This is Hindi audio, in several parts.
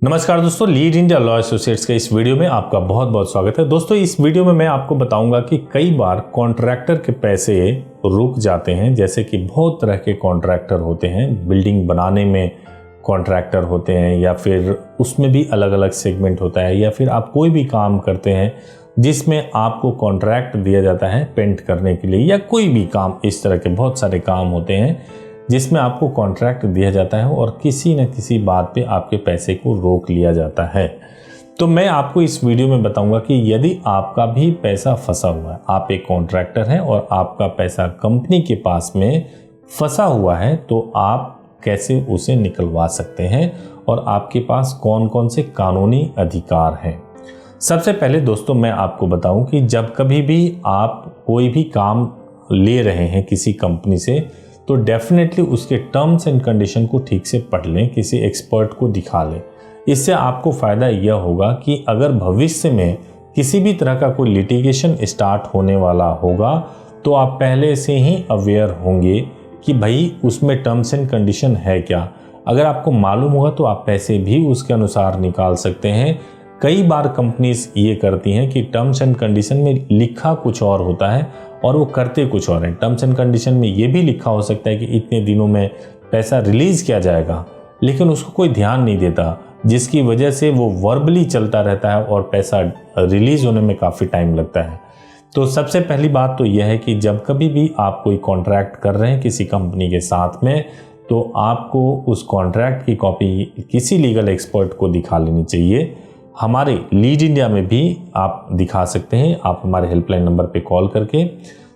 नमस्कार दोस्तों, लीड इंडिया लॉ एसोसिएट्स के इस वीडियो में आपका बहुत बहुत स्वागत है। दोस्तों, इस वीडियो में मैं आपको बताऊंगा कि कई बार कॉन्ट्रैक्टर के पैसे रुक जाते हैं। जैसे कि बहुत तरह के कॉन्ट्रैक्टर होते हैं, बिल्डिंग बनाने में कॉन्ट्रैक्टर होते हैं, या फिर उसमें भी अलग अलग सेगमेंट होता है, या फिर आप कोई भी काम करते हैं जिसमें आपको कॉन्ट्रैक्ट दिया जाता है पेंट करने के लिए, या कोई भी काम, इस तरह के बहुत सारे काम होते हैं जिसमें आपको कॉन्ट्रैक्ट दिया जाता है और किसी न किसी बात पे आपके पैसे को रोक लिया जाता है। तो मैं आपको इस वीडियो में बताऊंगा कि यदि आपका भी पैसा फंसा हुआ है, आप एक कॉन्ट्रैक्टर हैं और आपका पैसा कंपनी के पास में फंसा हुआ है, तो आप कैसे उसे निकलवा सकते हैं और आपके पास कौन कौन से कानूनी अधिकार हैं। सबसे पहले दोस्तों मैं आपको बताऊं कि जब कभी भी आप कोई भी काम ले रहे हैं किसी कंपनी से, तो डेफिनेटली उसके टर्म्स एंड कंडीशन को ठीक से पढ़ लें, किसी एक्सपर्ट को दिखा लें। इससे आपको फ़ायदा यह होगा कि अगर भविष्य में किसी भी तरह का कोई लिटिगेशन स्टार्ट होने वाला होगा, तो आप पहले से ही अवेयर होंगे कि भाई उसमें टर्म्स एंड कंडीशन है क्या। अगर आपको मालूम होगा तो आप पैसे भी उसके अनुसार निकाल सकते हैं। कई बार कंपनीज ये करती हैं कि टर्म्स एंड कंडीशन में लिखा कुछ और होता है और वो करते कुछ और हैं। टर्म्स एंड कंडीशन में ये भी लिखा हो सकता है कि इतने दिनों में पैसा रिलीज़ किया जाएगा, लेकिन उसको कोई ध्यान नहीं देता, जिसकी वजह से वो वर्बली चलता रहता है और पैसा रिलीज़ होने में काफ़ी टाइम लगता है। तो सबसे पहली बात तो यह है कि जब कभी भी आप कोई कॉन्ट्रैक्ट कर रहे हैं किसी कंपनी के साथ में, तो आपको उस कॉन्ट्रैक्ट की कॉपी किसी लीगल एक्सपर्ट को दिखा लेनी चाहिए। हमारे लीड इंडिया में भी आप दिखा सकते हैं, आप हमारे हेल्पलाइन नंबर पे कॉल करके।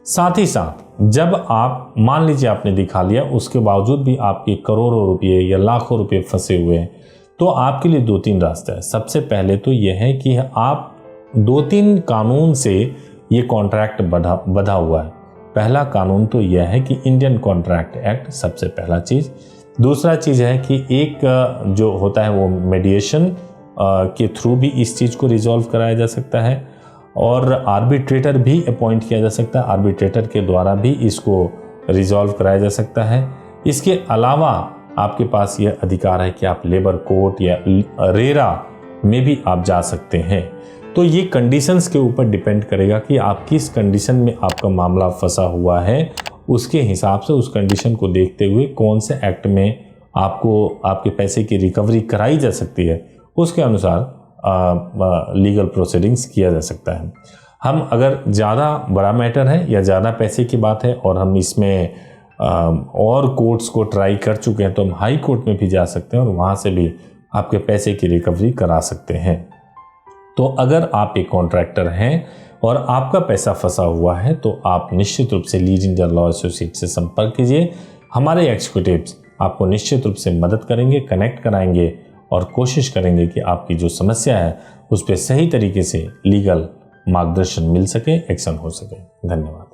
साथ ही साथ जब आप मान लीजिए आपने दिखा लिया, उसके बावजूद भी आपके करोड़ों रुपये या लाखों रुपये फंसे हुए हैं, तो आपके लिए 2-3 रास्ते हैं। सबसे पहले तो यह है कि आप 2-3 कानून से ये कॉन्ट्रैक्ट बंधा हुआ है। पहला कानून तो यह है कि इंडियन कॉन्ट्रैक्ट एक्ट, सबसे पहला चीज़। दूसरा चीज़ है कि एक जो होता है वो मीडिएशन के थ्रू भी इस चीज़ को रिजॉल्व कराया जा सकता है, और आर्बिट्रेटर भी अपॉइंट किया जा सकता है। आर्बिट्रेटर के द्वारा भी इसको रिजॉल्व कराया जा सकता है। इसके अलावा आपके पास यह अधिकार है कि आप लेबर कोर्ट या रेरा में भी आप जा सकते हैं। तो ये कंडीशंस के ऊपर डिपेंड करेगा कि आप किस कंडीशन में आपका मामला फंसा हुआ है। उसके हिसाब से उस कंडीशन को देखते हुए कौन से एक्ट में आपको आपके पैसे की रिकवरी कराई जा सकती है, उसके अनुसार लीगल प्रोसीडिंग्स किया जा सकता है। हम अगर ज़्यादा बड़ा मैटर है या ज़्यादा पैसे की बात है और हम इसमें और कोर्ट्स को ट्राई कर चुके हैं, तो हम हाई कोर्ट में भी जा सकते हैं और वहाँ से भी आपके पैसे की रिकवरी करा सकते हैं। तो अगर आप एक कॉन्ट्रैक्टर हैं और आपका पैसा फंसा हुआ है, तो आप निश्चित रूप से लीड इंडिया लॉ एसोसिएट से संपर्क कीजिए। हमारे एग्जीक्यूटिव्स आपको निश्चित रूप से मदद करेंगे, कनेक्ट कराएंगे और कोशिश करेंगे कि आपकी जो समस्या है उस पर सही तरीके से लीगल मार्गदर्शन मिल सके, एक्शन हो सके। धन्यवाद।